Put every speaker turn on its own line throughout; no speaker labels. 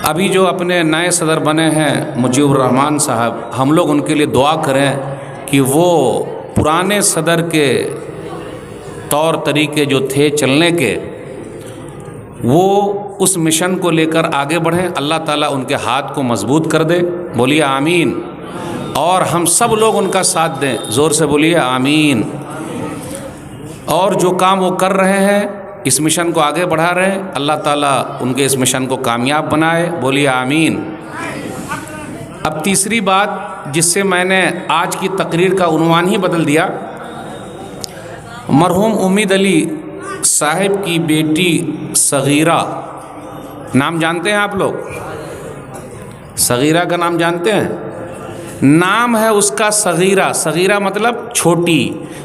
अभी जो अपने नए सदर बने हैं मुजीबुर रहमान साहब, हम लोग उनके लिए दुआ करें कि वो पुराने सदर के तौर तरीके जो थे चलने के, वो उस मिशन को लेकर आगे बढ़ें। अल्लाह ताला उनके हाथ को मजबूत कर दे। बोलिए आमीन। और हम सब लोग उनका साथ दें, ज़ोर से बोलिए आमीन। और जो काम वो कर रहे हैं, इस मिशन को आगे बढ़ा रहे हैं, अल्लाह ताला उनके इस मिशन को कामयाब बनाए। बोलिए आमीन। अब तीसरी बात जिससे मैंने आज की तकरीर का उन्वान ही बदल दिया, मरहूम उम्मीद अली साहिब की बेटी सगीरा, नाम जानते हैं आप लोग? सगीरा का नाम जानते हैं? नाम है उसका सगीरा। सगीरा मतलब छोटी,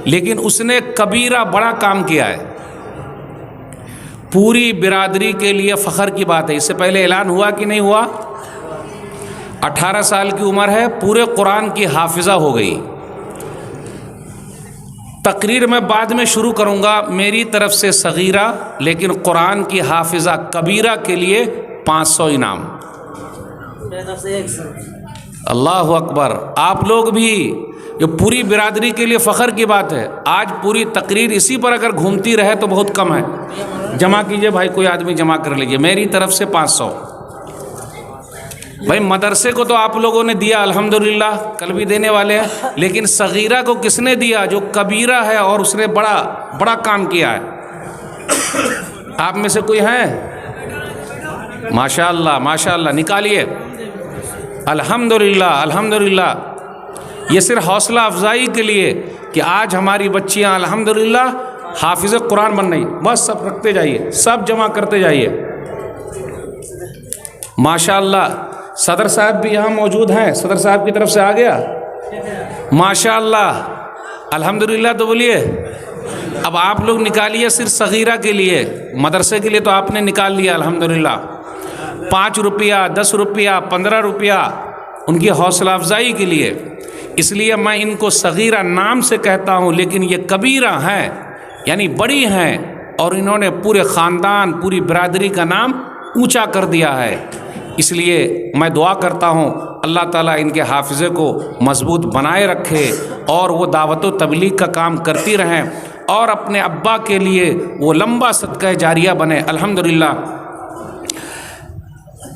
लेकिन उसने कबीरा बड़ा काम किया है। पूरी बिरादरी के लिए फ़ख्र की बात है। इससे पहले ऐलान हुआ कि नहीं हुआ? 18 साल की उम्र है, पूरे कुरान की हाफिज़ा हो गई। तकरीर मैं बाद में शुरू करूँगा मेरी तरफ से सगीरा, लेकिन कुरान की हाफिज़ा कबीरा के लिए 500 इनाम। अल्लाह अकबर। आप लोग भी, जो पूरी बिरादरी के लिए फ़ख्र की बात है। आज पूरी तकरीर इसी पर अगर घूमती रहे तो बहुत कम है। जमा कीजिए भाई, कोई आदमी जमा कर लीजिए। मेरी तरफ से 500। भाई मदरसे को तो आप लोगों ने दिया अल्हम्दुलिल्लाह, कल भी देने वाले हैं, लेकिन सगीरा को किसने दिया? जो कबीरा है और उसने बड़ा बड़ा काम किया है। आप में से कोई है? माशाअल्लाह माशाअल्लाह, निकालिए। अल्हम्दुलिल्लाह अल्हम्दुलिल्लाह। ये सिर्फ हौसला अफजाई के लिए कि आज हमारी बच्चियां अल्हम्दुलिल्लाह हाफिज़ कुरान बन रही। बस सब रखते जाइए, सब जमा करते जाइए। माशाअल्लाह। सदर साहब भी यहाँ मौजूद हैं। सदर साहब की तरफ से आ गया। माशाअल्लाह अल्हम्दुलिल्लाह। तो बोलिए अब आप लोग निकालिए सिर्फ सगीरा के लिए। मदरसे के लिए तो आपने निकाल लिया अल्हम्दुलिल्लाह। 5 रुपया, 10 रुपया, 15 रुपया उनकी हौसला अफजाई के लिए। इसलिए मैं इनको सगीरा नाम से कहता हूँ, लेकिन ये कबीरा हैं, यानी बड़ी हैं, और इन्होंने पूरे ख़ानदान, पूरी बिरादरी का नाम ऊंचा कर दिया है। इसलिए मैं दुआ करता हूँ अल्लाह ताला इनके हाफिज़े को मजबूत बनाए रखे और वो दावत व तबलीग का काम करती रहें और अपने अब्बा के लिए वो लंबा सदका जारिया बने। अल्हम्दुलिल्लाह।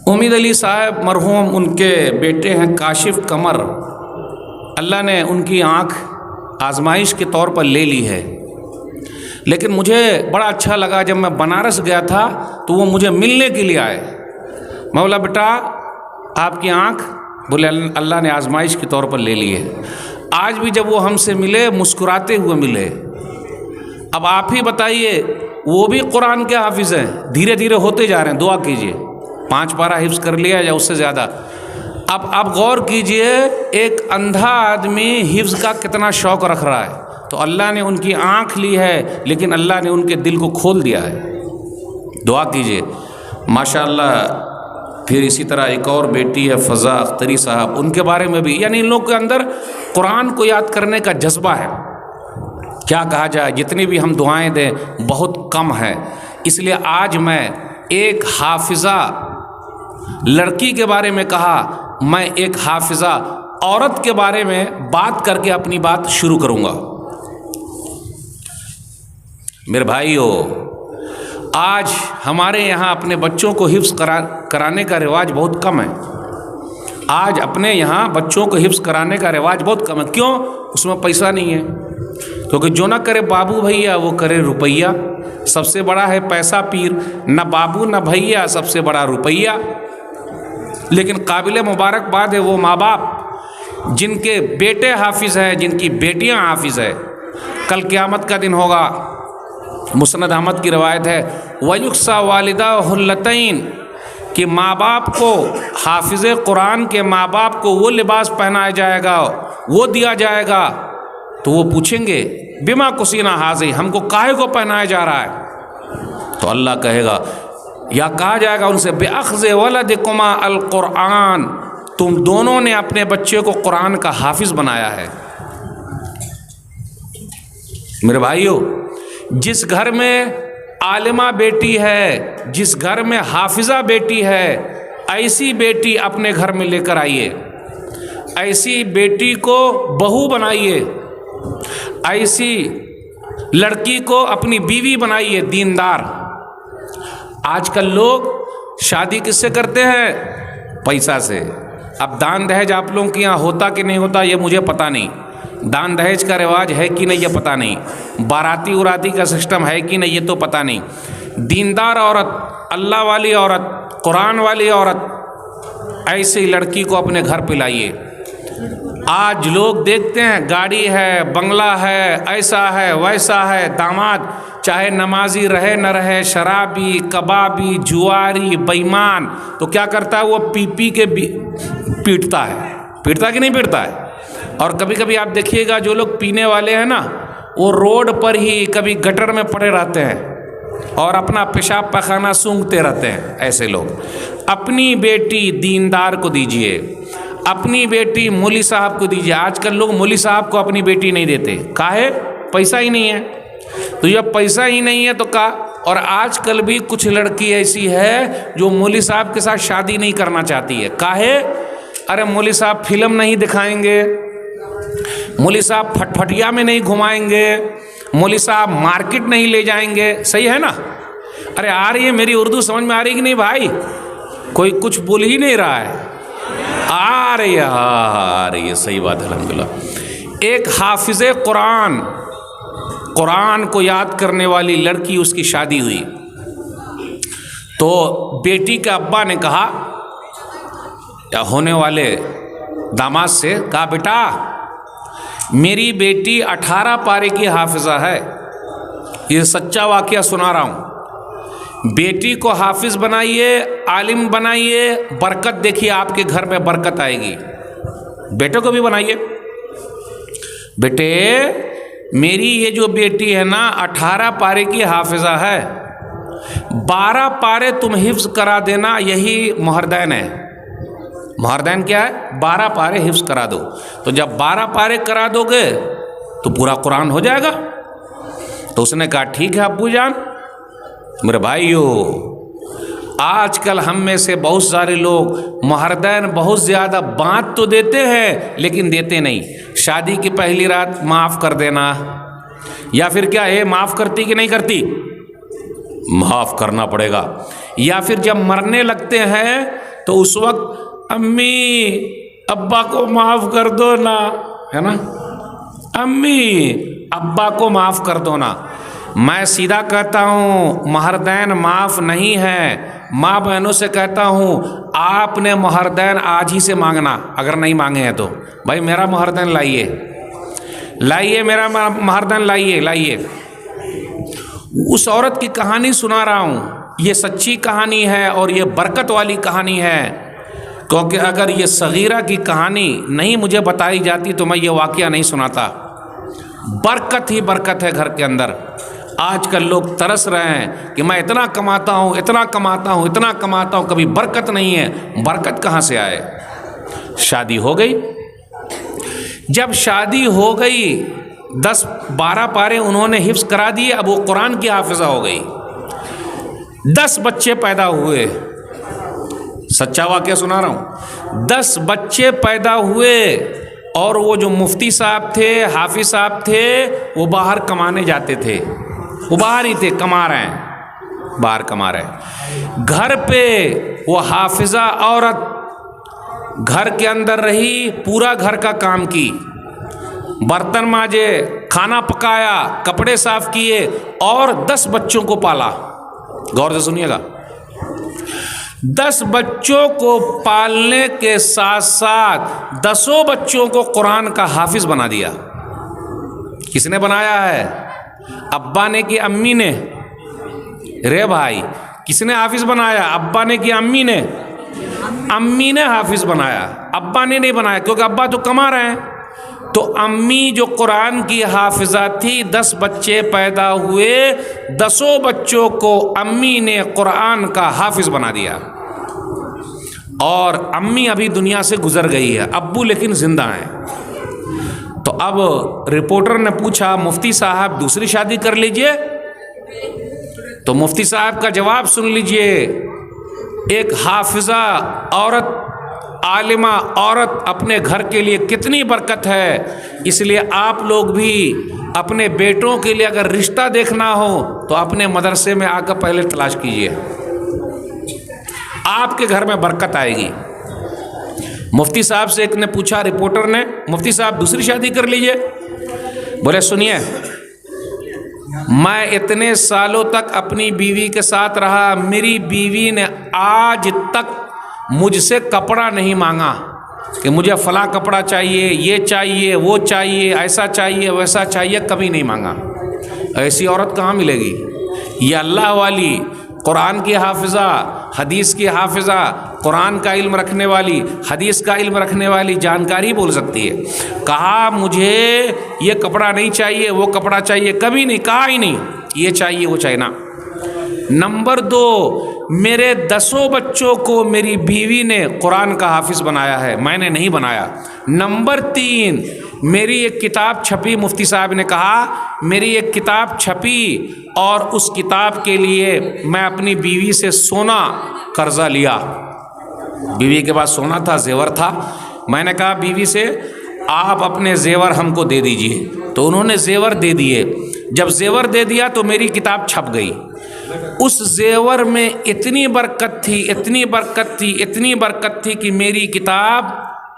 उम्मीद अली साहब मरहूम, उनके बेटे हैं काशिफ कमर। अल्लाह ने उनकी आँख आजमाइश के तौर पर ले ली है, लेकिन मुझे बड़ा अच्छा लगा जब मैं बनारस गया था तो वो मुझे मिलने के लिए आए। मैं बोला बेटा आपकी आँख, बोले अल्लाह ने आजमाइश के तौर पर ले ली है। आज भी जब वो हमसे मिले मुस्कुराते हुए मिले। अब आप ही बताइए, वो भी कुरान के हाफिज़ हैं, धीरे धीरे होते जा रहे हैं। दुआ कीजिए, 5 पारा हिफ्ज़ कर लिया या उससे ज़्यादा। अब आप गौर कीजिए, एक अंधा आदमी हिफ्ज़ का कितना शौक़ रख रहा है। तो अल्लाह ने उनकी आँख ली है, लेकिन अल्लाह ने उनके दिल को खोल दिया है। दुआ कीजिए माशाअल्लाह। फिर इसी तरह एक और बेटी है फ़ज़ा अख्तरी साहब, उनके बारे में भी, यानी इन लोगों के अंदर कुरान को याद करने का जज्बा है। क्या कहा जाए, जितनी भी हम दुआएं दें बहुत कम है। इसलिए आज मैं एक हाफिज़ा लड़की के बारे में कहा, मैं एक हाफिज़ा औरत के बारे में बात करके अपनी बात शुरू करूँगा। मेरे भाइयों, आज हमारे यहाँ अपने बच्चों को हिफ्ज़ कराने का रिवाज बहुत कम है। आज अपने यहाँ बच्चों को हिफ्ज़ कराने का रिवाज बहुत कम है। क्यों? उसमें पैसा नहीं है। क्योंकि जो ना करे बाबू भैया वो करे रुपैया। सबसे बड़ा है पैसा पीर, न बाबू न भैया, सबसे बड़ा रुपैया। लेकिन काबिल मुबारकबाद है वो माँ बाप जिनके बेटे हाफिज़ हैं, जिनकी बेटियाँ हाफिज़ है। कल क़यामत का दिन होगा। मुस्नद अहमद की रवायत है, वयुक्सा वालिदा हुल्लतैन, कि माँ बाप को, हाफिज़ कुरान के माँ बाप को वो लिबास पहनाया जाएगा, वो दिया जाएगा। तो वो पूछेंगे बिमा कुसीना हाज़ी, हमको काहे को पहनाया जा रहा है? तो अल्लाह कहेगा, या कहा जाएगा उनसे, बेअख़्ज़ वलदिकुमा अल कुरान, तुम दोनों ने अपने बच्चे को कुरान का हाफिज़ बनाया है। मेरे भाइयों, जिस घर में आलिमा बेटी है, जिस घर में हाफिज़ा बेटी है, ऐसी बेटी अपने घर में लेकर आइए, ऐसी बेटी को बहू बनाइए, ऐसी लड़की को अपनी बीवी बनाइए, दीनदार। आजकल लोग शादी किससे करते हैं? पैसा से। अब दान दहेज आप लोगों के यहाँ होता कि नहीं होता ये मुझे पता नहीं, दान दहेज का रिवाज है कि नहीं ये पता नहीं, बाराती उराती का सिस्टम है कि नहीं ये तो पता नहीं। दीनदार औरत, अल्लाह वाली औरत, कुरान वाली औरत, ऐसी लड़की को अपने घर पे लाइए। आज लोग देखते हैं गाड़ी है, बंगला है, ऐसा है वैसा है, दामाद चाहे नमाजी रहे न रहे, शराबी, कबाबी, जुआरी, बेईमान, तो क्या करता है वो पी के पीटता है। पीटता कि नहीं पीटता है? और कभी कभी आप देखिएगा जो लोग पीने वाले हैं ना, वो रोड पर ही कभी गटर में पड़े रहते हैं और अपना पेशाब पैखाना सूंघते रहते हैं। ऐसे लोग अपनी बेटी दीनदार को दीजिए, अपनी बेटी मौली साहब को दीजिए। आजकल लोग मौली साहब को अपनी बेटी नहीं देते, काहे? पैसा ही नहीं है। तो जब पैसा ही नहीं है तो का। और आजकल भी कुछ लड़की ऐसी है जो मौली साहब के साथ शादी नहीं करना चाहती है, काहे? अरे मौली साहब फिल्म नहीं दिखाएंगे, मौली साहब फटफटिया में नहीं घुमाएंगे, मौली साहब मार्केट नहीं ले जाएंगे। सही है ना? अरे आ रही है मेरी उर्दू समझ में आ रही कि नहीं भाई? कोई कुछ बोल ही नहीं रहा है। आ रही है, आ रही है, सही बात है, अल्हम्दुलिल्लाह। एक हाफिज़े कुरान, कुरान को याद करने वाली लड़की, उसकी शादी हुई तो बेटी के अब्बा ने कहा, या होने वाले दामाद से कहा, बेटा मेरी बेटी 18 पारे की हाफिज़ा है, ये सच्चा वाक़या सुना रहा हूँ। बेटी को हाफिज़ बनाइए, आलिम बनाइए, बरकत देखिए, आपके घर में बरकत आएगी। बेटे को भी बनाइए। बेटे मेरी ये जो बेटी है ना 18 पारे की हाफिज़ा है, 12 पारे तुम हिफ्ज़ करा देना, यही मुहरदैन है। मुहरदैन क्या है? 12 पारे हिफ्ज़ करा दो। तो जब 12 पारे करा दोगे तो पूरा कुरान हो जाएगा। तो उसने कहा ठीक है अब्बू जान। मेरे भाइयों, आजकल हम में से बहुत सारे लोग मुहरदैन बहुत ज़्यादा बांट तो देते हैं लेकिन देते नहीं। शादी की पहली रात माफ़ कर देना, या फिर क्या है, माफ़ करती कि नहीं करती? माफ़ करना पड़ेगा। या फिर जब मरने लगते हैं तो उस वक्त अम्मी अब्बा को माफ़ कर दो ना, है ना, अम्मी अब्बा को माफ़ कर दो ना। मैं सीधा कहता हूँ मुहरदैन माफ़ नहीं है। माँ बहनों से कहता हूँ आपने मुहरदैन आज ही से मांगना, अगर नहीं मांगे हैं तो भाई मेरा मुहरदैन लाइए, लाइए मेरा मुहरदैन लाइए, लाइए। उस औरत की कहानी सुना रहा हूँ, ये सच्ची कहानी है और ये बरकत वाली कहानी है, क्योंकि अगर ये सगीरा की कहानी नहीं मुझे बताई जाती तो मैं ये वाक़या नहीं सुनाता। बरकत ही बरकत है घर के अंदर। आजकल लोग तरस रहे हैं कि मैं इतना कमाता हूँ, इतना कमाता हूँ, इतना कमाता हूँ, कभी बरकत नहीं है। बरकत कहाँ से आए? शादी हो गई। जब शादी हो गई 10-12 पारे उन्होंने हिफ्ज़ करा दिए, अब वो कुरान की हाफिज़ा हो गई। 10 बच्चे पैदा हुए, सच्चा वाक़या सुना रहा हूँ। 10 बच्चे पैदा हुए और वो जो मुफ्ती साहब थे, हाफिज़ साहब थे, वो बाहर कमाने जाते थे। वो बाहर ही थे, कमा रहे हैं, बाहर कमा रहे हैं। घर पे वो हाफिज़ा औरत घर के अंदर रही, पूरा घर का काम की, बर्तन माजे, खाना पकाया, कपड़े साफ किए और 10 बच्चों को पाला। गौर से सुनिएगा, 10 बच्चों को पालने के साथ साथ 10 बच्चों को कुरान का हाफिज़ बना दिया। किसने बनाया है? अब्बा ने कि अम्मी ने? रे भाई, किसने हाफिज़ बनाया? अब्बा ने कि अम्मी ने? अम्मी ने हाफिज़ बनाया, अब्बा ने नहीं बनाया, क्योंकि अब्बा तो कमा रहे हैं। तो अम्मी जो कुरान की हाफिज़ा थी, 10 बच्चे पैदा हुए, 10 बच्चों को अम्मी ने कुरान का हाफिज़ बना दिया। और अम्मी अभी दुनिया से गुजर गई है, अब्बू लेकिन जिंदा हैं। तो अब रिपोर्टर ने पूछा मुफ्ती साहब दूसरी शादी कर लीजिए। तो मुफ्ती साहब का जवाब सुन लीजिए। एक हाफिज़ा औरत, आलिमा औरत अपने घर के लिए कितनी बरकत है। इसलिए आप लोग भी अपने बेटों के लिए अगर रिश्ता देखना हो तो अपने मदरसे में आकर पहले तलाश कीजिए, आपके घर में बरकत आएगी। मुफ्ती साहब से एक ने पूछा, रिपोर्टर ने, मुफ्ती साहब दूसरी शादी कर लीजिए। बोले सुनिए, मैं इतने सालों तक अपनी बीवी के साथ रहा, मेरी बीवी ने आज तक मुझसे कपड़ा नहीं मांगा कि मुझे फला कपड़ा चाहिए, ये चाहिए, वो चाहिए, ऐसा चाहिए, वैसा चाहिए, कभी नहीं मांगा। ऐसी औरत कहाँ मिलेगी? ये अल्लाह वाली, कुरान की हाफिज़ा, हदीस की हाफिज़ा, कुरान का इल्म रखने वाली, हदीस का इल्म रखने वाली जानकारी बोल सकती है। कहा मुझे ये कपड़ा नहीं चाहिए, वो कपड़ा चाहिए, कभी नहीं कहा ही नहीं ये चाहिए वो चाहिए ना। नंबर 2, मेरे 10 बच्चों को मेरी बीवी ने कुरान का हाफिज़ बनाया है, मैंने नहीं बनाया। नंबर 3, मेरी एक किताब छपी, मुफ्ती साहब ने कहा मेरी एक किताब छपी और उस किताब के लिए मैं अपनी बीवी से सोना कर्जा लिया। बीवी के पास सोना था, जेवर था। मैंने कहा बीवी से आप अपने जेवर हमको दे दीजिए, तो उन्होंने जेवर दे दिए। जब जेवर दे दिया तो मेरी किताब छप गई। उस जेवर में इतनी बरकत थी, इतनी बरकत थी, इतनी बरकत थी कि मेरी किताब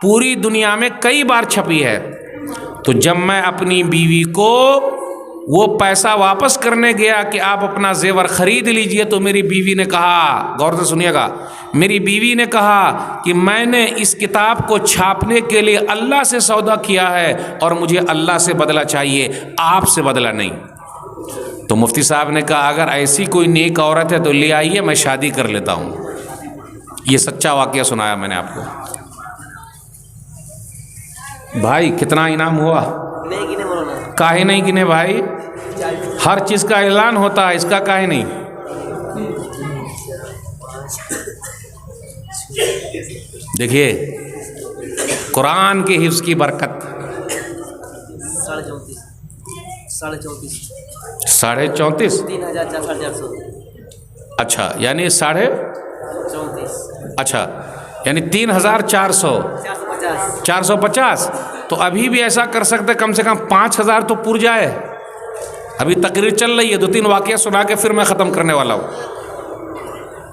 पूरी दुनिया में कई बार छपी है। तो जब मैं अपनी बीवी को वो पैसा वापस करने गया कि आप अपना जेवर खरीद लीजिए, तो मेरी बीवी ने कहा, गौर से सुनिएगा, मेरी बीवी ने कहा कि मैंने इस किताब को छापने के लिए अल्लाह से सौदा किया है और मुझे अल्लाह से बदला चाहिए, आपसे बदला नहीं। तो मुफ्ती साहब ने कहा अगर ऐसी कोई नेक औरत है तो ले आइए, मैं शादी कर लेता हूँ। ये सच्चा वाकया सुनाया मैंने आपको। भाई कितना इनाम हुआ?
नहीं गिने बोलो ना।
काहे नहीं गिने भाई? हर चीज़ का ऐलान होता है, इसका काहे नहीं? देखिए कुरान के हिफ्ज़ की बरकत।
34.5
34.5
3,400।
अच्छा, यानी 34.5, अच्छा यानी 3,400 450। तो अभी भी ऐसा कर सकते कम से कम 5,000 तो पुर जाए। अभी तकरीर चल रही है, 2-3 वाक़या सुना के फिर मैं ख़त्म करने वाला हूँ।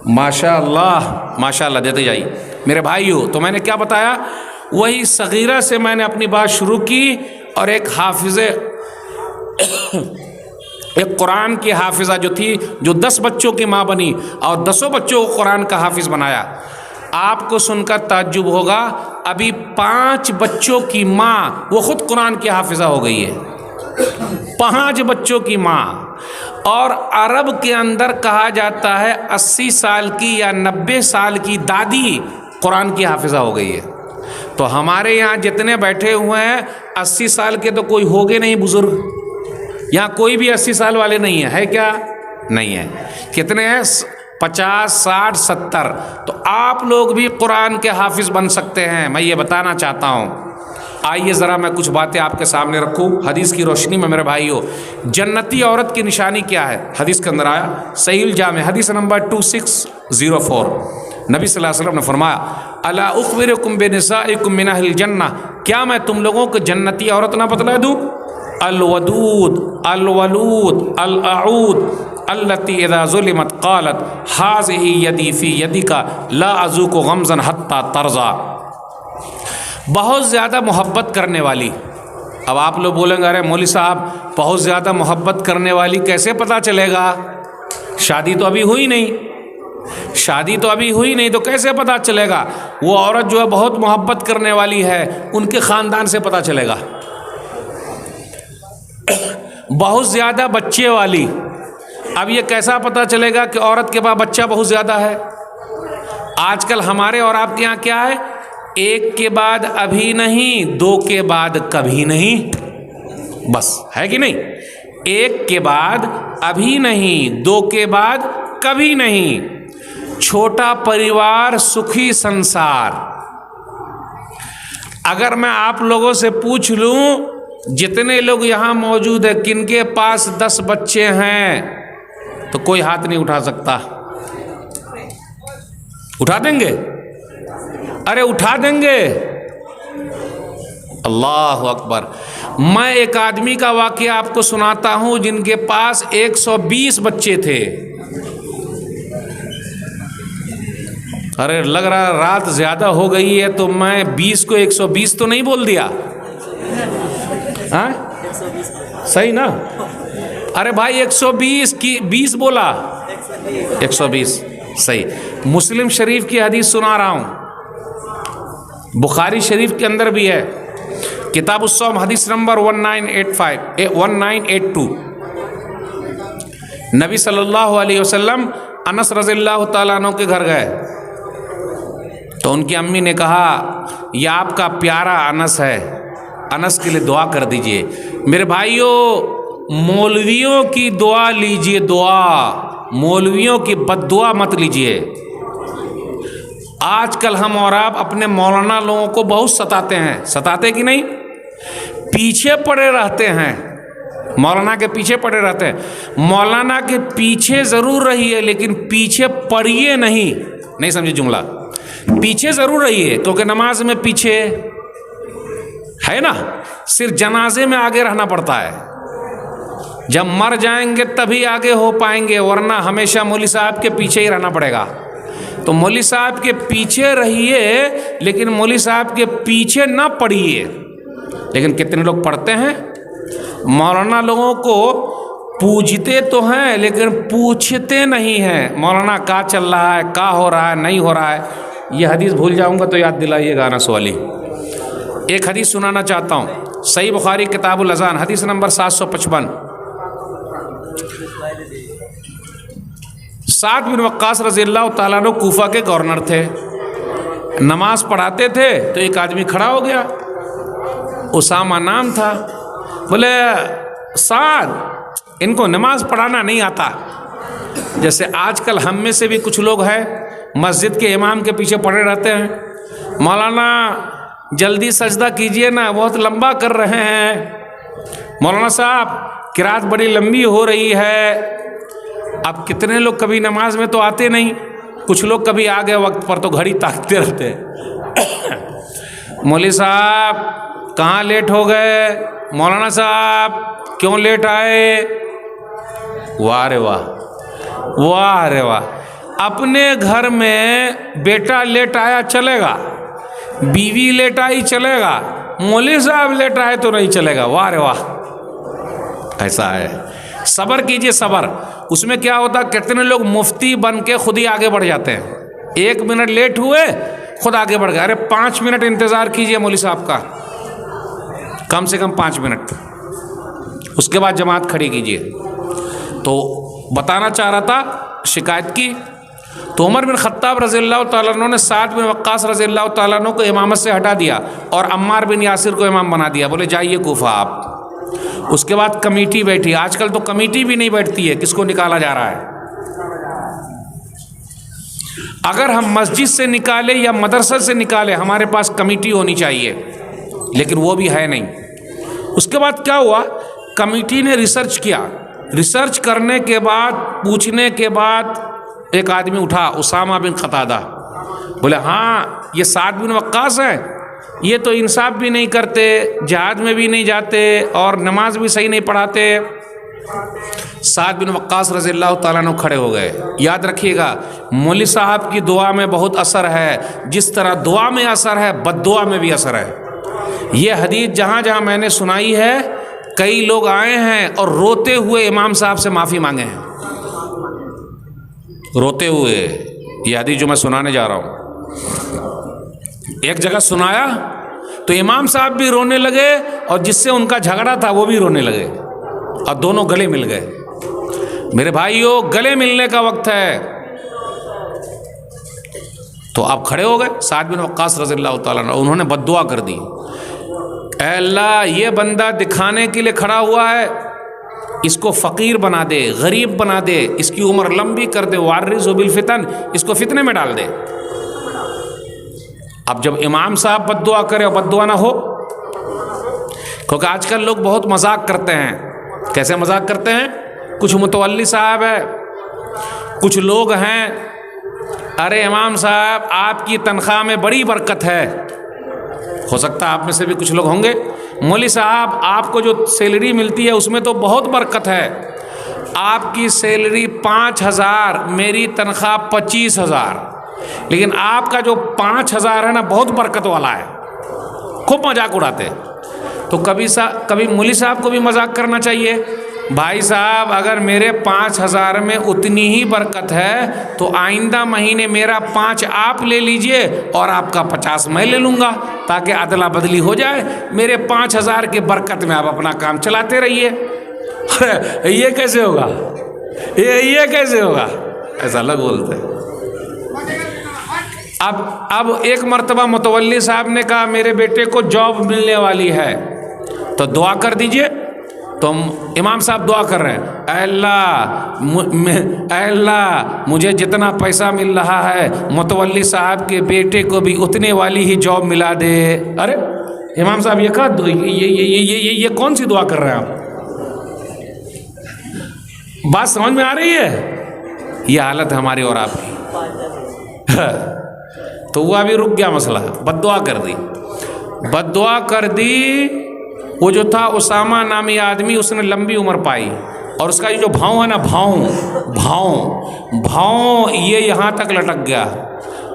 माशाअल्लाह माशाअल्लाह, देते जाइए मेरे भाइयों। तो मैंने क्या बताया, वही सगीरा से मैंने अपनी बात शुरू की और एक हाफिज़े, एक कुरान की हाफिज़ा जो थी, जो 10 बच्चों की माँ बनी और 10 बच्चों को कुरान का हाफिज़ बनाया। आपको सुनकर ताज्जुब होगा, अभी 5 बच्चों की माँ वो खुद कुरान की हाफिज़ा हो गई है। 5 बच्चों की माँ। और अरब के अंदर कहा जाता है 80 साल की या 90 साल की दादी कुरान की हाफिज़ा हो गई है। तो हमारे यहाँ जितने बैठे हुए हैं 80 साल के तो कोई होगे नहीं बुजुर्ग। यहाँ कोई भी 80 साल वाले नहीं है क्या? नहीं है। कितने हैं? 50, 60, 70। तो आप लोग भी कुरान के हाफिज़ बन सकते हैं, मैं ये बताना चाहता हूँ। आइए ज़रा मैं कुछ बातें आपके सामने रखूँ हदीस की रोशनी में मेरे भाइयों। जन्नती औरत की निशानी क्या है? हदीस के अंदर आया, सहीह जामे हदीस नंबर 2604, नबी सल्लल्लाहु अलैहि वसल्लम ने फरमाया, अला उख़बिरुकुम बिनिसाइकुम मिन अहलिल जन्नह, क्या मैं तुम लोगों को जन्नती औरत ना बतला दूँ? अल-वदूद अल-वलूद अल-अऊद अल्लती इज़ा ज़ुलिमत क़ालत हाज़िही यदी फ़ी यदिका ला अज़ूक़ु गम्ज़न हत्ता तरज़ा। बहुत ज़्यादा मोहब्बत करने वाली। अब आप लोग बोलेंगे अरे मौलवी साहब बहुत ज़्यादा मोहब्बत करने वाली कैसे पता चलेगा? शादी तो अभी हुई नहीं, शादी तो अभी हुई नहीं, तो कैसे पता चलेगा? वो औरत जो है बहुत मोहब्बत करने वाली है, उनके ख़ानदान से पता चलेगा। बहुत ज़्यादा बच्चे वाली, अब ये कैसा पता चलेगा कि औरत के पास बच्चा बहुत ज़्यादा है? आजकल हमारे और आपके यहाँ क्या है? 1 के बाद अभी नहीं, 2 के बाद कभी नहीं, बस है कि नहीं? 1 के बाद अभी नहीं, 2 के बाद कभी नहीं। छोटा परिवार सुखी संसार। अगर मैं आप लोगों से पूछ लूं, जितने लोग यहाँ मौजूद है किनके पास 10 बच्चे हैं, तो कोई हाथ नहीं उठा सकता। उठा देंगे? अरे उठा देंगे। अल्लाह अकबर। मैं एक आदमी का वाकया आपको सुनाता हूं जिनके पास 120 बच्चे थे। अरे लग रहा रात ज्यादा हो गई है तो मैं 20 को 120 तो नहीं बोल दिया? हाँ सही ना? अरे भाई 120 की 20 बोला, 120 सही। मुस्लिम शरीफ की हदीस सुना रहा हूं, बुखारी शरीफ के अंदर भी है, किताब उस्सौम हदीस नंबर 1982। नबी सल्लल्लाहु अलैहि वसल्लम अनस रज़ियल्लाहु ताला अन्हु के घर गए तो उनकी अम्मी ने कहा यह आपका प्यारा अनस है, अनस के लिए दुआ कर दीजिए। मेरे भाइयों, मौलवियों की दुआ लीजिए, दुआ, मौलवियों की बद्दुआ मत लीजिए। आजकल हम और आप अपने मौलाना लोगों को बहुत सताते हैं, सताते कि नहीं? पीछे पड़े रहते हैं, मौलाना के पीछे पड़े रहते हैं। मौलाना के पीछे जरूर रहिए लेकिन पीछे पड़िए नहीं समझे जुमला? पीछे जरूर रहिए क्योंकि नमाज में पीछे है ना, सिर्फ जनाजे में आगे रहना पड़ता है। जब मर जाएंगे तभी आगे हो पाएंगे, वरना हमेशा मौली साहब के पीछे ही रहना पड़ेगा। तो मौली साहब के पीछे रहिए लेकिन मौली साहब के पीछे ना पड़िए। लेकिन कितने लोग पढ़ते हैं? मौलाना लोगों को पूछते तो हैं लेकिन पूछते नहीं हैं, मौलाना क्या चल रहा है, क्या हो रहा है, नहीं हो रहा है। ये हदीस भूल जाऊंगा तो याद दिलाइएगा अनस वाली। एक हदीस सुनाना चाहता हूँ, सही बुखारी किताबुल अज़ान हदीस नंबर 755। साद बिन वक्कास रज़ियल्लाहु ताला अन्हु कूफा के गवर्नर थे, नमाज पढ़ाते थे तो एक आदमी खड़ा हो गया, उसामा नाम था। बोले साद, इनको नमाज पढ़ाना नहीं आता। जैसे आजकल हम में से भी कुछ लोग हैं मस्जिद के इमाम के पीछे पड़े रहते हैं, मौलाना जल्दी सजदा कीजिए ना, बहुत लंबा कर रहे हैं, मौलाना साहब किरात बड़ी लंबी हो रही है। अब कितने लोग कभी नमाज में तो आते नहीं, कुछ लोग कभी आ गए वक्त पर तो घड़ी ताकते रहते हैं। मौली साहब कहाँ लेट हो गए, मौलाना साहब क्यों लेट आए? वाह रे वाह, वाह रे वाह। अपने घर में बेटा लेट आया चलेगा, बीवी लेट आई चलेगा, मौली साहब लेट आए तो नहीं चलेगा। वाह रे वाह, ऐसा है। सब्र कीजिए, सब्र। उसमें क्या होता, कितने लोग मुफ्ती बन के खुद ही आगे बढ़ जाते हैं। 1 मिनट लेट हुए खुद आगे बढ़ गए। अरे 5 मिनट इंतजार कीजिए मौली साहब का, कम से कम 5 मिनट, उसके बाद जमात खड़ी कीजिए। तो बताना चाह रहा था शिकायत की, तो उमर बिन खत्ताब रज़ियल्लाहु ताला अन्हु ने साद बिन वक्कास रज़ियल्लाहु ताला अन्हु को इमामत से हटा दिया और अम्मार बिन यासिर को इमाम बना दिया। बोले जाइए कूफा आप। उसके बाद कमेटी बैठी। आजकल तो कमेटी भी नहीं बैठती है, किसको निकाला जा रहा है। अगर हम मस्जिद से निकाले या मदरसा से निकाले, हमारे पास कमेटी होनी चाहिए, लेकिन वो भी है नहीं। उसके बाद क्या हुआ, कमेटी ने रिसर्च किया, रिसर्च करने के बाद, पूछने के बाद एक आदमी उठा, उसामा बिन क़तादा। बोले हाँ ये साद बिन वक्कास है, ये तो इंसाफ भी नहीं करते, जहाद में भी नहीं जाते और नमाज भी सही नहीं पढ़ाते। साद बिन वक्कास रज़ियल्लाहु ताला अन्हु खड़े हो गए। याद रखिएगा, मौली साहब की दुआ में बहुत असर है। जिस तरह दुआ में असर है, बद्दुआ में भी असर है। ये हदीस जहाँ जहाँ मैंने सुनाई है, कई लोग आए हैं और रोते हुए इमाम साहब से माफ़ी मांगे हैं, रोते हुए। ये हदीस जो मैं सुनाने जा रहा हूँ, एक जगह सुनाया तो इमाम साहब भी रोने लगे और जिससे उनका झगड़ा था वो भी रोने लगे और दोनों गले मिल गए। मेरे भाइयों, गले मिलने का वक्त है। तो आप खड़े हो गए। साद बिन वक्कास रज़ियल्लाहु ताला अन्हु, उन्होंने बद्दुआ कर दी, ऐ अल्लाह ये बंदा दिखाने के लिए खड़ा हुआ है, इसको फ़कीर बना दे, गरीब बना दे, इसकी उम्र लंबी कर दे, वारिज़ु बिल फितन, इसको फितने में डाल दे। अब जब इमाम साहब बद्दुआ करे और बद्दुआ ना हो, क्योंकि आजकल लोग बहुत मजाक करते हैं। कैसे मजाक करते हैं? कुछ मुतवल्ली साहब है, कुछ लोग हैं अरे इमाम साहब आपकी तनख्वाह में बड़ी बरकत है। हो सकता है आप में से भी कुछ लोग होंगे, मौली साहब आपको जो सैलरी मिलती है उसमें तो बहुत बरकत है। आपकी सैलरी 5,000, मेरी तनख्वाह 25,000, लेकिन आपका जो 5,000 है ना बहुत बरकत वाला है। खूब मजाक उड़ाते। तो कभी मौली साहब को भी मजाक करना चाहिए। भाई साहब अगर मेरे 5,000 में उतनी ही बरकत है तो आइंदा महीने मेरा 5 आप ले लीजिए और आपका 50 मैं ले लूँगा, ताकि अदला बदली हो जाए। मेरे 5,000 के बरकत में आप अपना काम चलाते रहिए। ये कैसे होगा? ये कैसे होगा? ऐसा लोग बोलते हैं। अब एक मर्तबा मुतवल्ली साहब ने कहा मेरे बेटे को जॉब मिलने वाली है तो दुआ कर दीजिए। तो इमाम साहब दुआ कर रहे हैं, अल्लाह मुझे जितना पैसा मिल रहा है मुतवल्ली साहब के बेटे को भी उतने वाली ही जॉब मिला दे। अरे इमाम साहब ये कहा ये कौन सी दुआ कर रहे हैं आप? बात समझ में आ रही है? ये हालत हमारी और आपकी। तो वो अभी रुक गया मसला, बद्दुआ कर दी। बद्दुआ कर दी। वो जो था उसामा नामी आदमी, उसने लंबी उम्र पाई और उसका ये जो भाव है ना, भाव ये यहाँ तक लटक गया।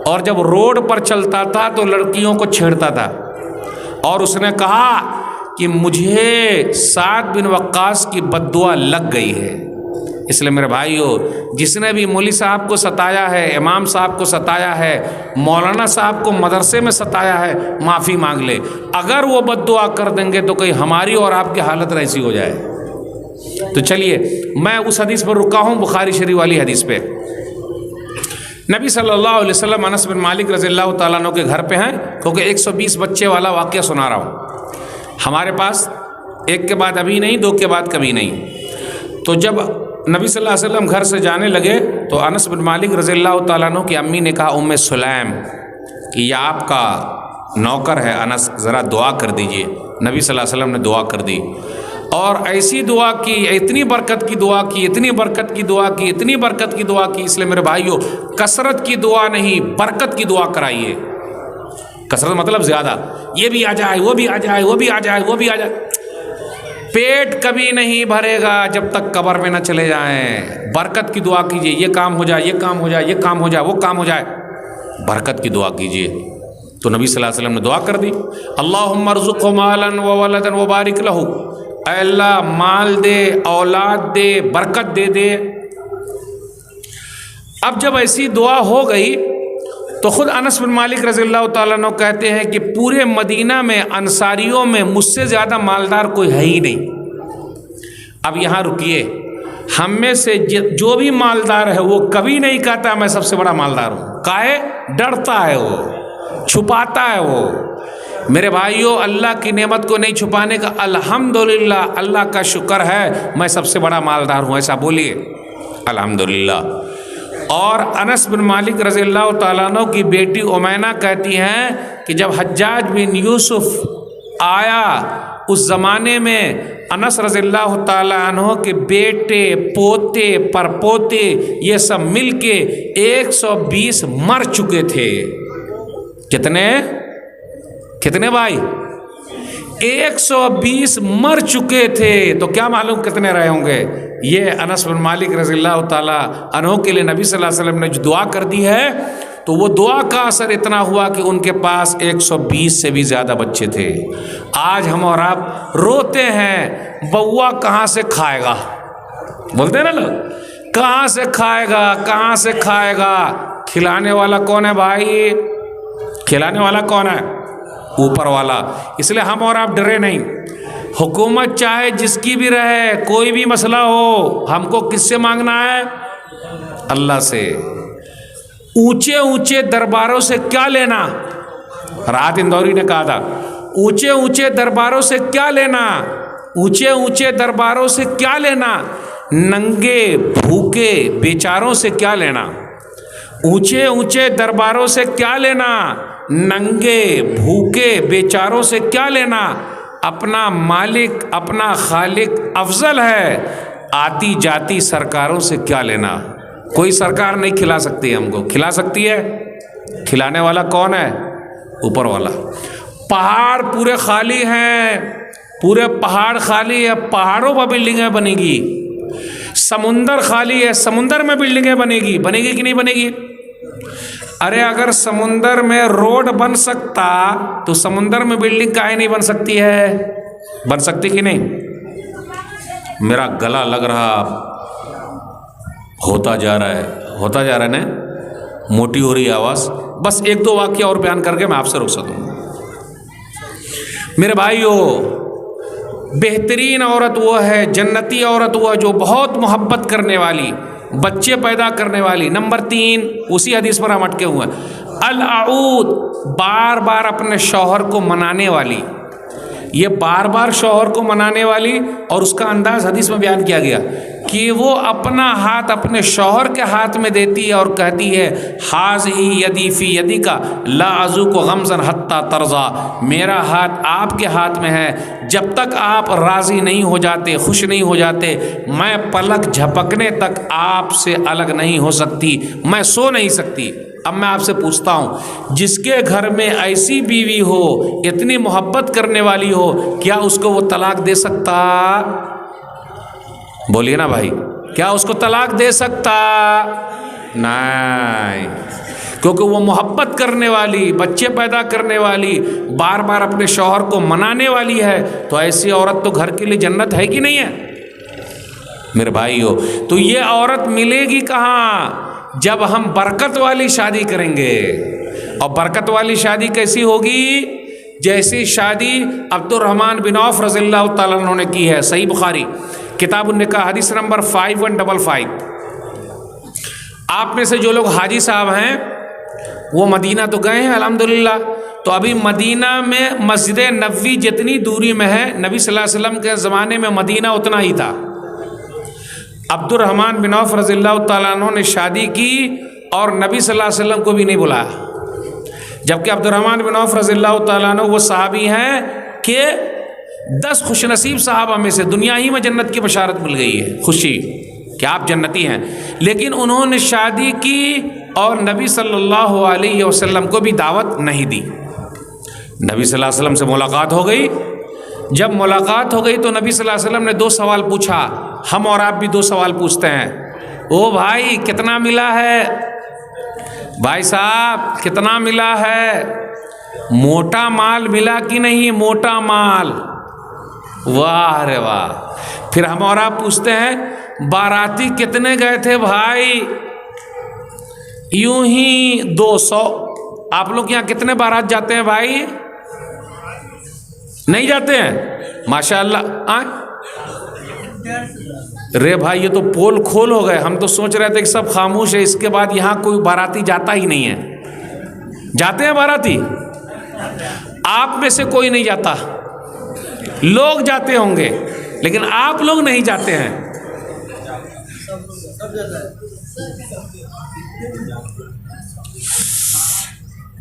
और जब रोड पर चलता था तो लड़कियों को छेड़ता था। और उसने कहा कि मुझे साद बिन वक्कास की बद्दुआ लग गई है। इसलिए मेरे भाइयों, जिसने भी मौली साहब को सताया है, इमाम साहब को सताया है, मौलाना साहब को मदरसे में सताया है, माफ़ी मांग ले। अगर वो बद्दुआ कर देंगे तो कहीं हमारी और आपकी हालत ऐसी हो जाए। तो चलिए मैं उस हदीस पर रुका हूँ, बुखारी शरीफ वाली हदीस पे। नबी सल्लल्लाहु अलैहि वसल्लम अनस बिन मालिक रज़ियल्लाहु ताला अन्हु के घर पे हैं, क्योंकि 120 बच्चे वाला वाक़या सुना रहा हूँ। हमारे पास एक के बाद अभी नहीं, दो के बाद कभी नहीं। तो जब नबी सल्लल्लाहु अलैहि वसल्लम घर से जाने लगे तो अनस बिन मालिक रज़ियल्लाहु ताला अन्हु की अम्मी ने कहा उम्मे सुलैम कि यह आपका नौकर है अनस, ज़रा दुआ कर दीजिए। नबी सल्लल्लाहु अलैहि वसल्लम ने दुआ कर दी और ऐसी दुआ की, इतनी बरकत की दुआ की, इतनी बरकत की दुआ की, इतनी बरकत की दुआ की। इसलिए मेरे भाइयों, कसरत की दुआ नहीं, बरकत की दुआ कराइए। कसरत मतलब ज़्यादा, ये भी आ जाए, वो भी आ जाए, वो भी आ जाए, वो भी आ जाए। पेट कभी नहीं भरेगा जब तक कब्र में न चले जाएं। बरकत की दुआ कीजिए, ये काम हो जाए, ये काम हो जाए, ये काम हो जाए, वो काम हो जाए। बरकत की दुआ कीजिए। तो नबी सल्लल्लाहु अलैहि वसल्लम ने दुआ कर दी, अल्लाहुम्मा अर्ज़ुक़हु मालन व वलदन व बारिक लहू। अल्लाह माल दे, औलाद दे, बरकत दे दे। अब जब ऐसी दुआ हो गई तो ख़ुद अनस बिन मालिक रज़ियल्लाहु ताला अन्हु कहते हैं कि पूरे मदीना में अंसारियों में मुझसे ज़्यादा मालदार कोई है ही नहीं। अब यहाँ रुकिए, हम में से जो भी मालदार है वो कभी नहीं कहता मैं सबसे बड़ा मालदार हूँ। काहे? डरता है, वो छुपाता है। वो मेरे भाइयों, अल्लाह की नेमत को नहीं छुपाने का अल्हम्दुलिल्लाह, अल्लाह का शुक्र है मैं सबसे बड़ा मालदार हूँ, ऐसा बोलिए अल्हम्दुलिल्लाह। और अनस बिन मालिक रज़ियल्लाहु ताला अन्हु की बेटी उमैना कहती हैं कि जब हज्जाज बिन यूसुफ आया उस ज़माने में अनस रज़ियल्लाहु ताला अन्हु के बेटे, पोते, परपोते ये सब मिलके 120 मर चुके थे। कितने भाई? 120 मर चुके थे। तो क्या मालूम कितने रहे होंगे। ये अनस बिन मालिक रज़ियल्लाहु ताला अन्हु के लिए नबी सल्लल्लाहु अलैहि वसल्लम ने जो दुआ कर दी है, तो वो दुआ का असर इतना हुआ कि उनके पास 120 से भी ज़्यादा बच्चे थे। आज हम और आप रोते हैं, बउआ कहाँ से खाएगा, बोलते हैं ना लोग, कहाँ से खाएगा, कहाँ से खाएगा। खिलाने वाला कौन है भाई? खिलाने वाला कौन है? ऊपर वाला। इसलिए हम और आप डरे नहीं। हुकूमत चाहे जिसकी भी रहे, कोई भी मसला हो, हमको किससे मांगना है? अल्लाह से। ऊंचे ऊंचे दरबारों से क्या लेना? राहत इंदौरी ने कहा था, ऊंचे ऊंचे दरबारों से क्या लेना, ऊंचे ऊंचे दरबारों से क्या लेना, नंगे भूखे बेचारों से क्या लेना। ऊंचे ऊंचे दरबारों से क्या लेना, नंगे भूखे बेचारों से क्या लेना। अपना मालिक, अपना खालिक अफजल है, आती जाती सरकारों से क्या लेना। कोई सरकार नहीं खिला सकती हमको। खिला सकती है? खिलाने वाला कौन है? ऊपर वाला। पहाड़ पूरे खाली हैं, पूरे पहाड़ खाली है, पहाड़ों पर बिल्डिंगें बनेगी। समुंदर खाली है, समुंदर में बिल्डिंगें बनेगी। बनेगी कि नहीं बनेगी? अरे अगर समुंदर में रोड बन सकता तो समुंदर में बिल्डिंग काहे नहीं बन सकती है? बन सकती कि नहीं? मेरा गला लग रहा होता जा रहा है, होता जा रहा है ना, मोटी हो रही आवाज़। बस एक दो वाक्य और बयान करके मैं आपसे रुक सकूँ। मेरे भाइयों, बेहतरीन औरत वो है, जन्नती औरत वो है जो बहुत मोहब्बत करने वाली, बच्चे पैदा करने वाली। नंबर 3, उसी हदीस पर हम अटके हुए हैं, अल-आऊद, बार बार अपने शौहर को मनाने वाली। ये बार बार शौहर को मनाने वाली, और उसका अंदाज हदीस में बयान किया गया कि वो अपना हाथ अपने शौहर के हाथ में देती है और कहती है, हाज़िही यदी फ़ी यदिका ला अज़ूक़ु गम्ज़न हत्ता तरज़ा, मेरा हाथ आपके हाथ में है, जब तक आप राज़ी नहीं हो जाते, खुश नहीं हो जाते, मैं पलक झपकने तक आपसे अलग नहीं हो सकती, मैं सो नहीं सकती। अब मैं आपसे पूछता हूँ, जिसके घर में ऐसी बीवी हो, इतनी मोहब्बत करने वाली हो, क्या उसको वो तलाक दे सकता? बोलिए ना भाई, क्या उसको तलाक दे सकता? नहीं, क्योंकि वो मोहब्बत करने वाली, बच्चे पैदा करने वाली, बार बार अपने शौहर को मनाने वाली है। तो ऐसी औरत तो घर के लिए जन्नत है कि नहीं है मेरे भाइयों? तो ये औरत मिलेगी कहाँ? जब हम बरकत वाली शादी करेंगे। और बरकत वाली शादी कैसी होगी? जैसी शादी अब्दुर्रहमान बिन औफ रज़ियल्लाहु ताला अन्हु ने की है। सही बुखारी किताबुन निकाह हदीस नंबर 5155। आप में से जो लोग हाजी साहब हैं वो मदीना तो गए हैं अल्हम्दुलिल्लाह। तो अभी मदीना में मस्जिद नबवी जितनी दूरी में है, नबी सल्लल्लाहु अलैहि वसल्लम के ज़माने में मदीना उतना ही था। अब्दुर्रहमान बिन औफ रज़ियल्लाहु ताला अन्हु ने शादी की और नबी सल्लल्लाहु अलैहि वसल्लम को भी नहीं बुलाया। जबकि अब्दुर्रहमान बिन औफ रज़ियल्लाहु ताला अन्हु वो सहाबी हैं कि 10 खुशनसीब सहाबा में से दुनिया ही में जन्नत की बशारत मिल गई है, खुशी कि आप जन्नती हैं। लेकिन उन्होंने शादी की और नबी सल्लल्लाहु अलैहि वसल्लम को भी दावत नहीं दी। नबी सल्लल्लाहु अलैहि वसल्लम से मुलाकात हो गई। जब मुलाकात हो गई तो नबी सल्लल्लाहु अलैहि वसल्लम ने 2 सवाल पूछा। हम और आप भी 2 सवाल पूछते हैं। ओ भाई, कितना मिला है? भाई साहब, कितना मिला है? मोटा माल मिला कि नहीं? मोटा माल। वाह रे वाह। फिर हम और आप पूछते हैं, बाराती कितने गए थे भाई? यूं ही 200। आप लोग यहाँ कितने बारात जाते हैं भाई? नहीं जाते हैं? माशाअल्लाह। रे भाई, ये तो पोल खोल हो गए। हम तो सोच रहे थे कि सब खामोश है, इसके बाद यहाँ कोई बाराती जाता ही नहीं है। जाते हैं बाराती? आप में से कोई नहीं जाता। लोग जाते होंगे, लेकिन आप लोग नहीं जाते हैं।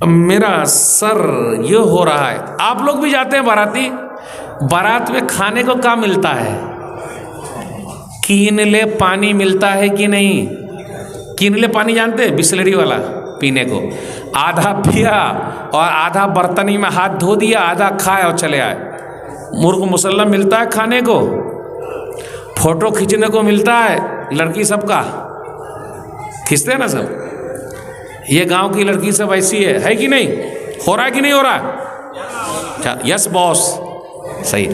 मेरा सर ये हो रहा है। आप लोग भी जाते हैं बाराती? बारात में खाने को क्या मिलता है? कीनले पानी मिलता है कि नहीं? कीनले पानी जानते हैं? बिसलेरी वाला पीने को। आधा पिया और आधा बर्तनी में हाथ धो दिया, आधा खाए और चले आए। मुर्ग मुसल्लम मिलता है खाने को। फोटो खींचने को मिलता है। लड़की सबका खींचते हैं ना सब। ये गांव की लड़की सब ऐसी है कि नहीं? हो रहा है कि नहीं हो रहा? यस बॉस, सही।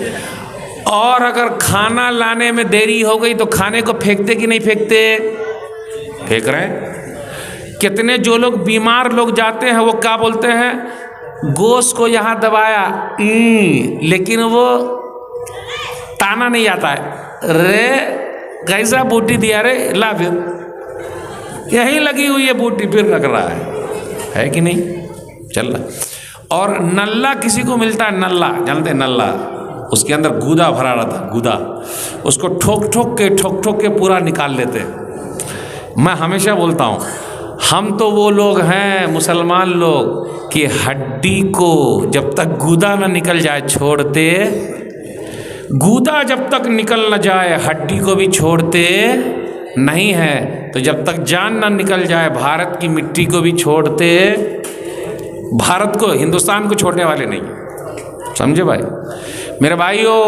और अगर खाना लाने में देरी हो गई तो खाने को फेंकते कि नहीं फेंकते? फेंक रहे हैं। कितने जो लोग बीमार लोग जाते हैं वो क्या बोलते हैं? गोश्त को यहाँ दबाया, लेकिन वो ताना नहीं आता है। रे कैसा बूटी दिया रे, ला फिर यहीं लगी हुई है बूटी, फिर रख रहा है कि नहीं? चल रहा। और नल्ला किसी को मिलता है, नल्ला जानते हैं? नल्ला, उसके अंदर गूदा भरा रहता है, गूदा। उसको ठोक ठोक के पूरा निकाल लेते। मैं हमेशा बोलता हूँ, हम तो वो लोग हैं मुसलमान लोग कि हड्डी को जब तक गूदा न निकल जाए छोड़ते, गूदा जब तक निकल न जाए हड्डी को भी छोड़ते नहीं है। तो जब तक जान ना निकल जाए भारत की मिट्टी को भी छोड़ते, भारत को, हिंदुस्तान को छोड़ने वाले नहीं। समझे भाई? मेरे भाइयों,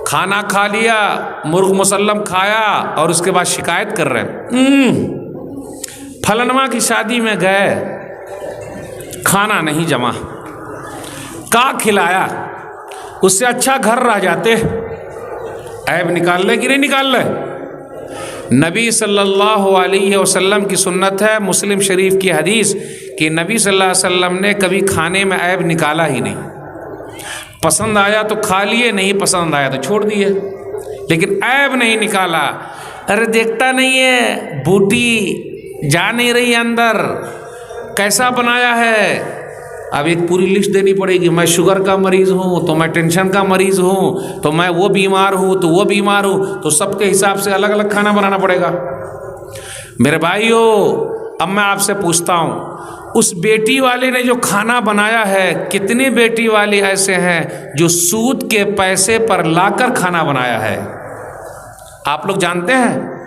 खाना खा लिया, मुर्ग मुसल्लम खाया और उसके बाद शिकायत कर रहे हैं फलनवा की शादी में गए, खाना नहीं जमा, का खिलाया, उससे अच्छा घर रह जाते। ऐब निकाल ले कि नहीं निकाल ले? नबी सल्लल्लाहु अलैहि वसल्लम की सुन्नत है, मुस्लिम शरीफ की हदीस, कि नबी सल्लल्लाहु अलैहि वसल्लम ने कभी खाने में ऐब निकाला ही नहीं। पसंद आया तो खा लिए, नहीं पसंद आया तो छोड़ दिए, लेकिन ऐब नहीं निकाला। अरे देखता नहीं है, बूटी जा नहीं रही अंदर, कैसा बनाया है। अब एक पूरी लिस्ट देनी पड़ेगी, मैं शुगर का मरीज़ हूँ तो मैं टेंशन का मरीज़ हूँ, तो मैं वो बीमार हूँ तो वो बीमार हूँ, तो सबके हिसाब से अलग अलग खाना बनाना पड़ेगा। मेरे भाइयों, अब मैं आपसे पूछता हूँ, उस बेटी वाले ने जो खाना बनाया है, कितने बेटी वाले ऐसे हैं जो सूद के पैसे पर लाकर खाना बनाया है? आप लोग जानते हैं?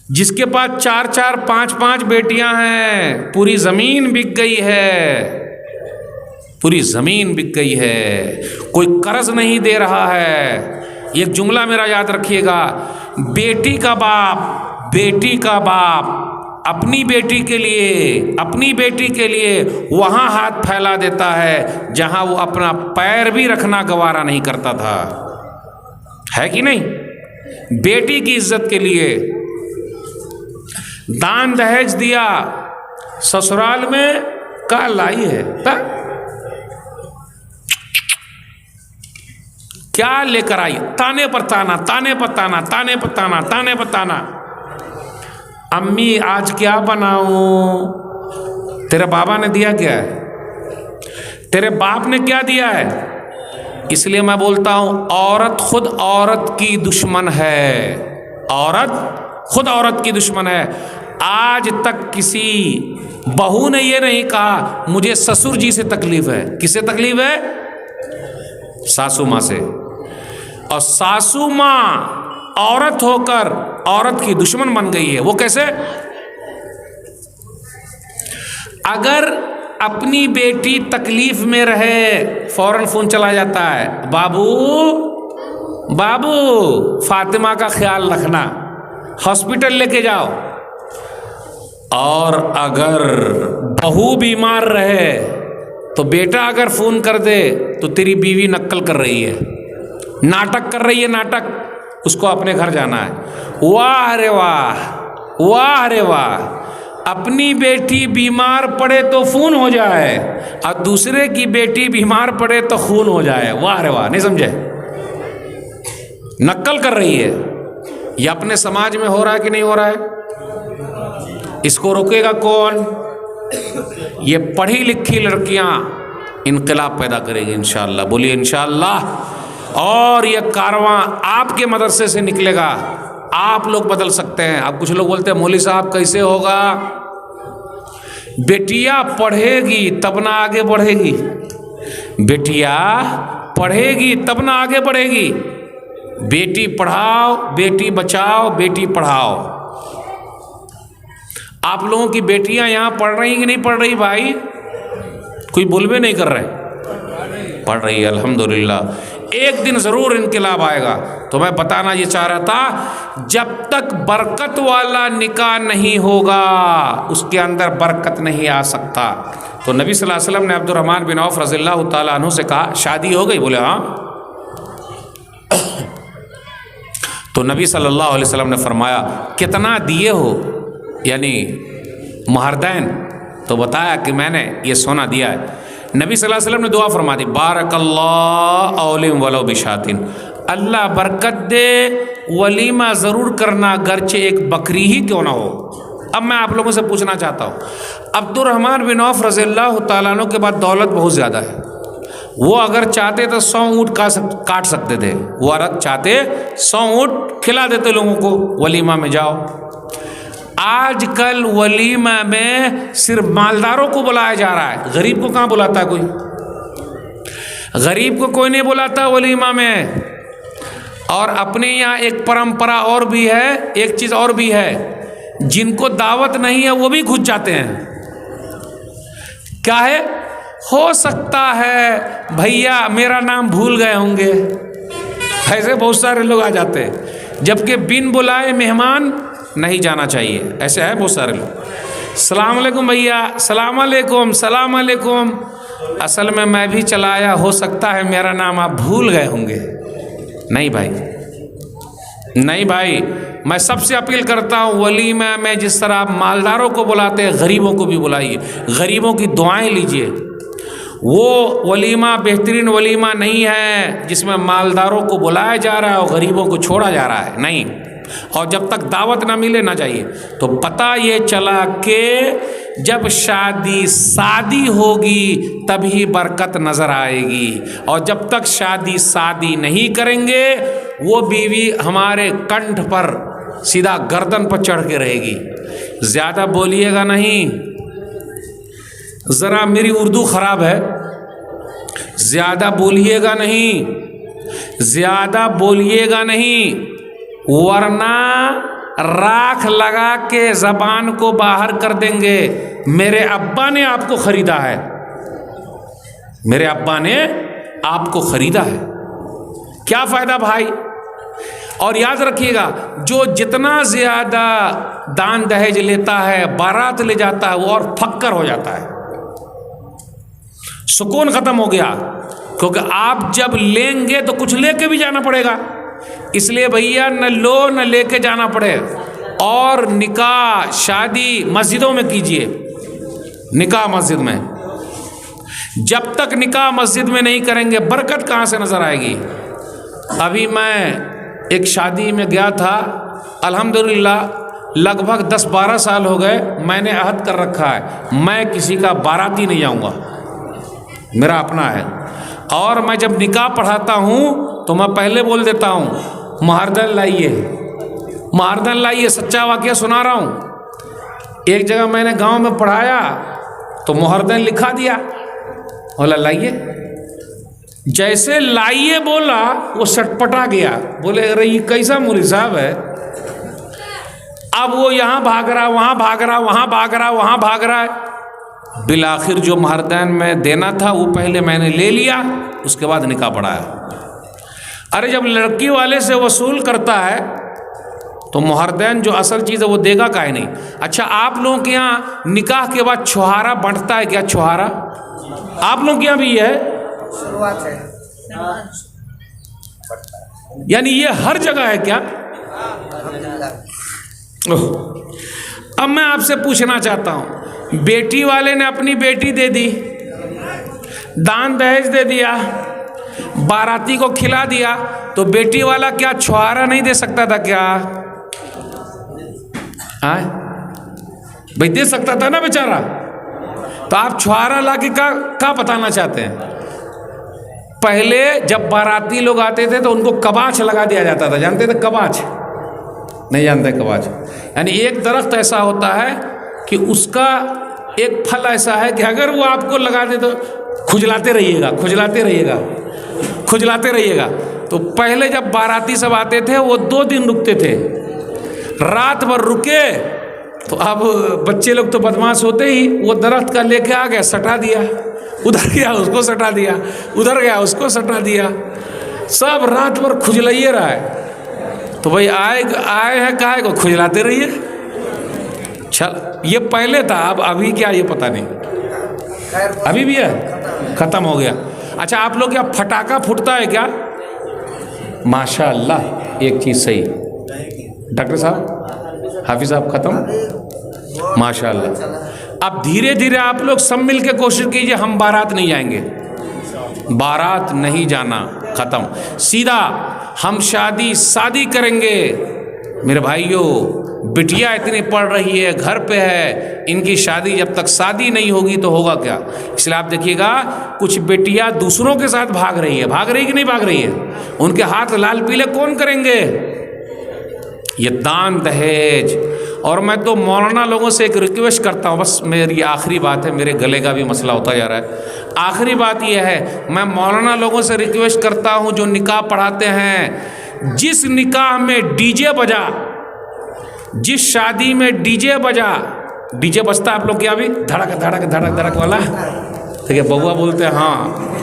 जिसके पास 4-4, 5-5 बेटियां हैं, पूरी ज़मीन बिक गई है, पूरी ज़मीन बिक गई है, कोई कर्ज नहीं दे रहा है। एक जुमला मेरा याद रखिएगा, बेटी का बाप अपनी बेटी के लिए वहाँ हाथ फैला देता है जहाँ वो अपना पैर भी रखना गवारा नहीं करता था, है कि नहीं? बेटी की इज्जत के लिए दान दहेज दिया, ससुराल में का लाई है ता? क्या लेकर आई? ताने पर ताना। अम्मी आज क्या बनाऊं? तेरे बाबा ने दिया क्या है? तेरे बाप ने क्या दिया है? इसलिए मैं बोलता हूं, औरत खुद औरत की दुश्मन है। औरत खुद औरत की दुश्मन है। आज तक किसी बहू ने ये नहीं कहा मुझे ससुर जी से तकलीफ है। किससे तकलीफ है? सासू माँ से। और सासू माँ औरत होकर औरत की दुश्मन बन गई है। वो कैसे? अगर अपनी बेटी तकलीफ में रहे, फौरन फोन चला जाता है, बाबू फातिमा का ख्याल रखना, हॉस्पिटल लेके जाओ। और अगर बहू बीमार रहे तो बेटा अगर फोन कर दे तो तेरी बीवी नक्कल कर रही है, नाटक कर रही है, नाटक, उसको अपने घर जाना है। वाह रे वाह, वाह रे वाह। अपनी बेटी बीमार पड़े तो खून हो जाए और दूसरे की बेटी बीमार पड़े तो खून हो जाए। वाह रे वाह। नहीं समझे? नक्कल कर रही है। ये अपने समाज में हो रहा है कि नहीं हो रहा है? इसको रोकेगा कौन? ये पढ़ी लिखी लड़कियां इनकलाब पैदा करेगी इंशाअल्लाह। बोलिए इंशाअल्लाह। और ये कारवां आपके मदरसे से निकलेगा। आप लोग बदल सकते हैं। अब कुछ लोग बोलते हैं मौलवी साहब कैसे होगा? बेटियां पढ़ेगी तब ना आगे बढ़ेगी। बेटियां पढ़ेगी तब ना आगे बढ़ेगी। बेटी पढ़ाओ, बेटी बचाओ, बेटी पढ़ाओ। आप लोगों की बेटियां यहां पढ़ रही कि नहीं पढ़ रही भाई? कोई बोलबे नहीं कर रहे? पढ़ रही है अल्हम्दुलिल्लाह। एक दिन ज़रूर इनकलाब आएगा। तो मैं बताना ये चाह रहा था, जब तक बरकत वाला निकाह नहीं होगा उसके अंदर बरकत नहीं आ सकता। तो नबी सल्लल्लाहु अलैहि वसल्लम ने अब्दुर्रहमान बिन औफ रज़ियल्लाहु ताला अन्हु से कहा शादी हो गई? बोले हाँ। तो नबी सल्लल्लाहु अलैहि वसल्लम ने फरमाया कितना दिए हो, यानी महरदैन? तो बताया कि मैंने ये सोना दिया है। नबी सल्लल्लाहु अलैहि वसल्लम ने दुआ फरमा दी, बारकल्लाहु औलिम वलो बिशातिन, अल्लाह बरकत दे, वलीमा ज़रूर करना गर्चे एक बकरी ही क्यों ना हो। अब मैं आप लोगों से पूछना चाहता हूँ, अब्दुर्रहमान बिन औफ रज़ियल्लाहु ताला अन्हु के बाद दौलत बहुत ज़्यादा है। वो अगर चाहते तो 100 ऊँट काट सकते थे। वो अगर चाहते 100 ऊँट खिला देते लोगों को, वलीमा में जाओ। आजकल वलीमा में सिर्फ मालदारों को बुलाया जा रहा है, गरीब को कहाँ बुलाता है कोई? गरीब को कोई नहीं बुलाता वलीमा में। और अपने यहाँ एक परंपरा और भी है, एक चीज़ और भी है, जिनको दावत नहीं है वो भी घुस जाते हैं। क्या है? हो सकता है भैया मेरा नाम भूल गए होंगे, ऐसे बहुत सारे लोग आ जाते हैं, जबकि बिन बुलाए मेहमान नहीं जाना चाहिए। ऐसे है बहुत सारे लोग। सलाम अलैकुम भैया, सलाम अलैकुम, सलाम अलैकुम। असल में मैं भी चलाया, हो सकता है मेरा नाम आप भूल गए होंगे। नहीं भाई, नहीं भाई, मैं सबसे अपील करता हूँ, वलीमा में जिस तरह आप मालदारों को बुलाते हैं, गरीबों को भी बुलाइए, गरीबों की दुआएं लीजिए। वो वलीमा बेहतरीन वलीमा नहीं है जिसमें मालदारों को बुलाया जा रहा है और गरीबों को छोड़ा जा रहा है, नहीं। और जब तक दावत ना मिले ना जाइए। तो पता ये चला कि जब शादी होगी तभी बरकत नज़र आएगी, और जब तक शादी नहीं करेंगे वो बीवी हमारे कंठ पर सीधा गर्दन पर चढ़ के रहेगी। ज़्यादा बोलिएगा नहीं, ज़रा मेरी उर्दू ख़राब है, ज़्यादा बोलिएगा नहीं, ज़्यादा बोलिएगा नहीं, वरना राख लगा के ज़बान को बाहर कर देंगे। मेरे अब्बा ने आपको ख़रीदा है, मेरे अब्बा ने आपको ख़रीदा है, क्या फ़ायदा भाई। और याद रखिएगा, जो जितना ज़्यादा दान दहेज लेता है, बारात ले जाता है, वो और फक्कर हो जाता है, सुकून ख़त्म हो गया। क्योंकि आप जब लेंगे तो कुछ लेके भी जाना पड़ेगा, इसलिए भैया न लो न लेके जाना पड़े। और निकाह शादी मस्जिदों में कीजिए, निकाह मस्जिद में। जब तक निकाह मस्जिद में नहीं करेंगे बरकत कहाँ से नज़र आएगी। अभी मैं एक शादी में गया था, अल्हम्दुलिल्लाह लगभग 10-12 साल हो गए, मैंने अहद कर रखा है मैं किसी का बाराती नहीं जाऊँगा, मेरा अपना है। और मैं जब निकाह पढ़ाता हूँ तो मैं पहले बोल देता हूँ महारदन लाइए, महारदन लाइए, सच्चा वाक़या सुना रहा हूँ। एक जगह मैंने गांव में पढ़ाया तो महारदन लिखा दिया, बोला लाइए। जैसे लाइए बोला वो सटपटा गया, बोले अरे ये कैसा मौलवी साहब है। अब वो यहाँ भाग रहा, वहाँ भाग रहा, वहाँ भाग रहा, वहाँ भाग रहा है। बिलाखिर जो महारदैन में देना था वो पहले मैंने ले लिया, उसके बाद निकाह पढ़ाया। अरे जब लड़की वाले से वसूल करता है तो महारदैन जो असल चीज़ है वो देगा काहे नहीं। अच्छा, आप लोगों के यहाँ निकाह के बाद छुहारा बंटता है क्या? छुहारा आप लोगों के यहाँ भी है?
शुरुआत है,
यानी ये हर जगह है क्या? अब मैं आपसे पूछना चाहता हूँ, बेटी वाले ने अपनी बेटी दे दी, दान दहेज दे दिया, बाराती को खिला दिया, तो बेटी वाला क्या छुहारा नहीं दे सकता था क्या? आए भाई, दे सकता था ना बेचारा। तो आप छुहारा लाके क्या बताना चाहते हैं? पहले जब बाराती लोग आते थे तो उनको कबाच लगा दिया जाता था, जानते थे कबाच? नहीं जानते कबाच? यानी एक दरख्त ऐसा होता है कि उसका एक फल ऐसा है कि अगर वो आपको लगा दे तो खुजलाते रहिएगा, खुजलाते रहिएगा, खुजलाते रहिएगा। तो पहले जब बाराती सब आते थे वो 2 दिन रुकते थे, रात भर रुके तो अब बच्चे लोग तो बदमाश होते ही वो दरख्त का लेके आ गया, सटा दिया, उधर गया उसको सटा दिया, उधर गया उसको सटा दिया, सब रात भर खुजलाइए रहा है। तो भाई आए हैं काहे को, खुजलाते रहिए। चल, ये पहले था, अब अभी क्या ये पता नहीं, अभी भी है, खत्म हो गया। अच्छा, आप लोग क्या फटाका फूटता है क्या? माशाअल्लाह, एक चीज़ सही। डॉक्टर साहब, हाफिज साहब, खत्म, माशाअल्लाह। अब धीरे धीरे आप लोग सब मिल के कोशिश कीजिए, हम बारात नहीं जाएंगे, बारात नहीं जाना, ख़त्म। सीधा हम शादी करेंगे। मेरे भाइयों, बिटिया इतनी पढ़ रही है, घर पे है, इनकी शादी जब तक शादी नहीं होगी तो होगा क्या? इसलिए आप देखिएगा कुछ बेटियां दूसरों के साथ भाग रही है, भाग रही कि नहीं भाग रही है? उनके हाथ लाल पीले कौन करेंगे? ये दान दहेज। और मैं तो मौलाना लोगों से एक रिक्वेस्ट करता हूँ, बस मेरी आखिरी बात है, मेरे गले का भी मसला होता जा रहा है। आखिरी बात यह है, मैं मौलाना लोगों से रिक्वेस्ट करता हूँ जो निकाह पढ़ाते हैं जिस निकाह में डीजे बजा, जिस शादी में डीजे बजा, डीजे बजता आप लोग क्या अभी धड़क धड़क धड़क धड़क वाला, ठीक है, बउआ बोलते हैं हाँ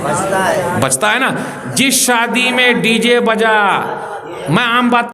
बचता है।
बजता है ना। जिस शादी में डीजे बजा, मैं आम बात